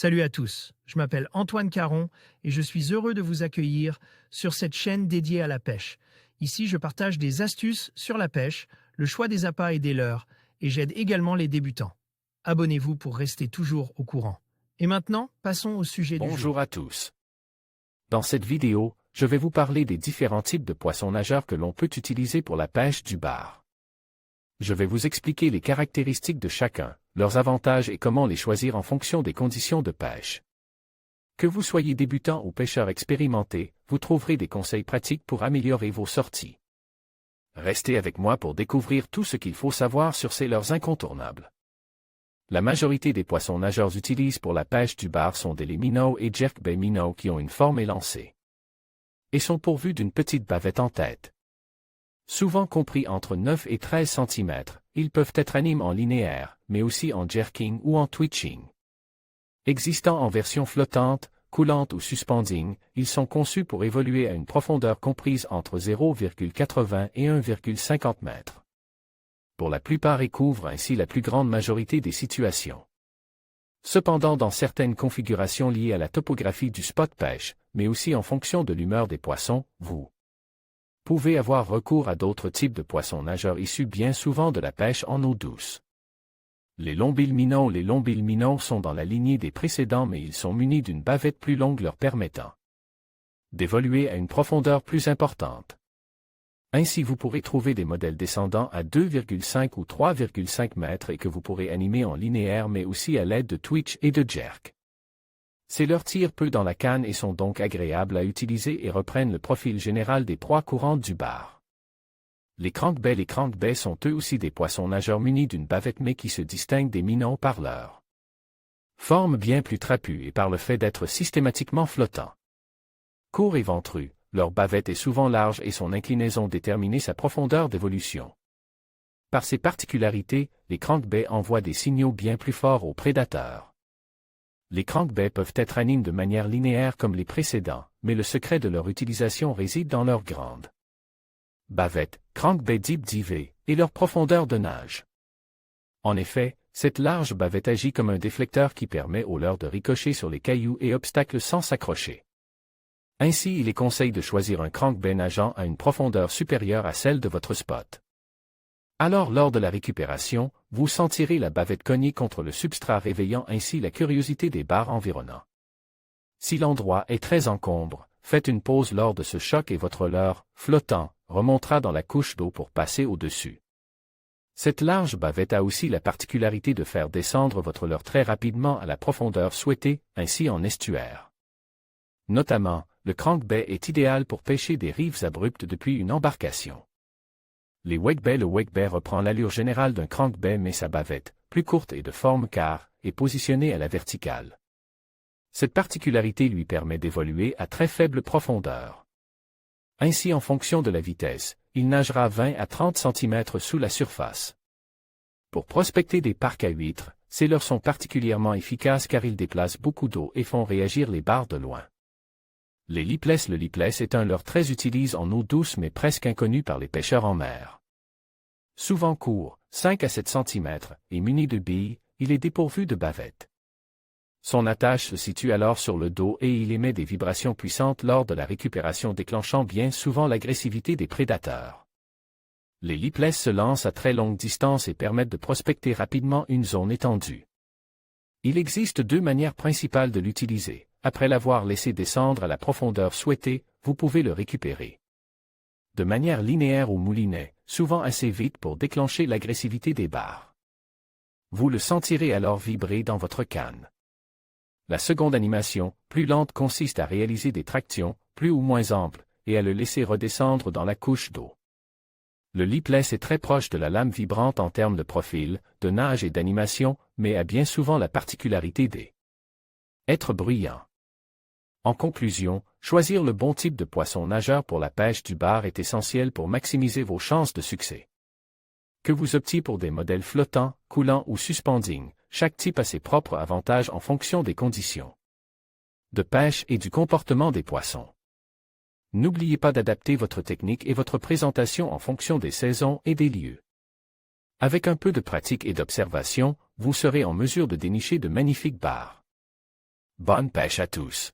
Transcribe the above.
Salut à tous, je m'appelle Antoine Caron et je suis heureux de vous accueillir sur cette chaîne dédiée à la pêche. Ici, je partage des astuces sur la pêche, le choix des appâts et des leurres, et j'aide également les débutants. Abonnez-vous pour rester toujours au courant. Et maintenant, passons au sujet du jour. Bonjour à tous. Dans cette vidéo, je vais vous parler des différents types de poissons nageurs que l'on peut utiliser pour la pêche du bar. Je vais vous expliquer les caractéristiques de chacun, leurs avantages et comment les choisir en fonction des conditions de pêche. Que vous soyez débutant ou pêcheur expérimenté, vous trouverez des conseils pratiques pour améliorer vos sorties. Restez avec moi pour découvrir tout ce qu'il faut savoir sur ces leurres incontournables. La majorité des poissons nageurs utilisés pour la pêche du bar sont des minnows et jerkbait minnows qui ont une forme élancée et sont pourvus d'une petite bavette en tête. Souvent compris entre 9 et 13 cm, ils peuvent être animés en linéaire, mais aussi en jerking ou en twitching. Existant en version flottante, coulante ou suspending, ils sont conçus pour évoluer à une profondeur comprise entre 0,80 et 1,50 m. Pour la plupart et couvrent ainsi la plus grande majorité des situations. Cependant, dans certaines configurations liées à la topographie du spot pêche, mais aussi en fonction de l'humeur des poissons, vous pouvez avoir recours à d'autres types de poissons nageurs issus bien souvent de la pêche en eau douce. Les longbill minnows sont dans la lignée des précédents, mais ils sont munis d'une bavette plus longue leur permettant d'évoluer à une profondeur plus importante. Ainsi, vous pourrez trouver des modèles descendant à 2,5 ou 3,5 mètres et que vous pourrez animer en linéaire mais aussi à l'aide de twitch et de jerk. Ces leurres tirent peu dans la canne et sont donc agréables à utiliser et reprennent le profil général des proies courantes du bar. Les crankbaits sont eux aussi des poissons nageurs munis d'une bavette mais qui se distinguent des minnows par leur forme bien plus trapue et par le fait d'être systématiquement flottants. Courts et ventrus, leur bavette est souvent large et son inclinaison détermine sa profondeur d'évolution. Par ces particularités, les crankbaits envoient des signaux bien plus forts aux prédateurs. Les crankbaits peuvent être animés de manière linéaire comme les précédents, mais le secret de leur utilisation réside dans leur grande bavette, crankbait deep dive, et leur profondeur de nage. En effet, cette large bavette agit comme un déflecteur qui permet aux leurres de ricocher sur les cailloux et obstacles sans s'accrocher. Ainsi, il est conseillé de choisir un crankbait nageant à une profondeur supérieure à celle de votre spot. Alors, lors de la récupération, vous sentirez la bavette cogner contre le substrat, réveillant ainsi la curiosité des bars environnants. Si l'endroit est très encombre, faites une pause lors de ce choc et votre leurre, flottant, remontera dans la couche d'eau pour passer au-dessus. Cette large bavette a aussi la particularité de faire descendre votre leurre très rapidement à la profondeur souhaitée, ainsi en estuaire. Notamment, le crankbait est idéal pour pêcher des rives abruptes depuis une embarcation. Le wakebait reprend l'allure générale d'un crankbait mais sa bavette, plus courte et de forme quart, est positionnée à la verticale. Cette particularité lui permet d'évoluer à très faible profondeur. Ainsi, en fonction de la vitesse, il nagera 20 à 30 cm sous la surface. Pour prospecter des parcs à huîtres, ces leurres sont particulièrement efficaces car ils déplacent beaucoup d'eau et font réagir les bars de loin. Le lipless est un leurre très utilisé en eau douce mais presque inconnu par les pêcheurs en mer. Souvent court, 5 à 7 cm, et muni de billes, il est dépourvu de bavette. Son attache se situe alors sur le dos et il émet des vibrations puissantes lors de la récupération, déclenchant bien souvent l'agressivité des prédateurs. Les lipless se lancent à très longue distance et permettent de prospecter rapidement une zone étendue. Il existe deux manières principales de l'utiliser. Après l'avoir laissé descendre à la profondeur souhaitée, vous pouvez le récupérer de manière linéaire ou moulinet, souvent assez vite pour déclencher l'agressivité des bars. Vous le sentirez alors vibrer dans votre canne. La seconde animation, plus lente, consiste à réaliser des tractions, plus ou moins amples, et à le laisser redescendre dans la couche d'eau. Le lipless est très proche de la lame vibrante en termes de profil, de nage et d'animation, mais a bien souvent la particularité d'être bruyant. En conclusion, choisir le bon type de poisson nageur pour la pêche du bar est essentiel pour maximiser vos chances de succès. Que vous optiez pour des modèles flottants, coulants ou suspending, chaque type a ses propres avantages en fonction des conditions de pêche et du comportement des poissons. N'oubliez pas d'adapter votre technique et votre présentation en fonction des saisons et des lieux. Avec un peu de pratique et d'observation, vous serez en mesure de dénicher de magnifiques bars. Bonne pêche à tous.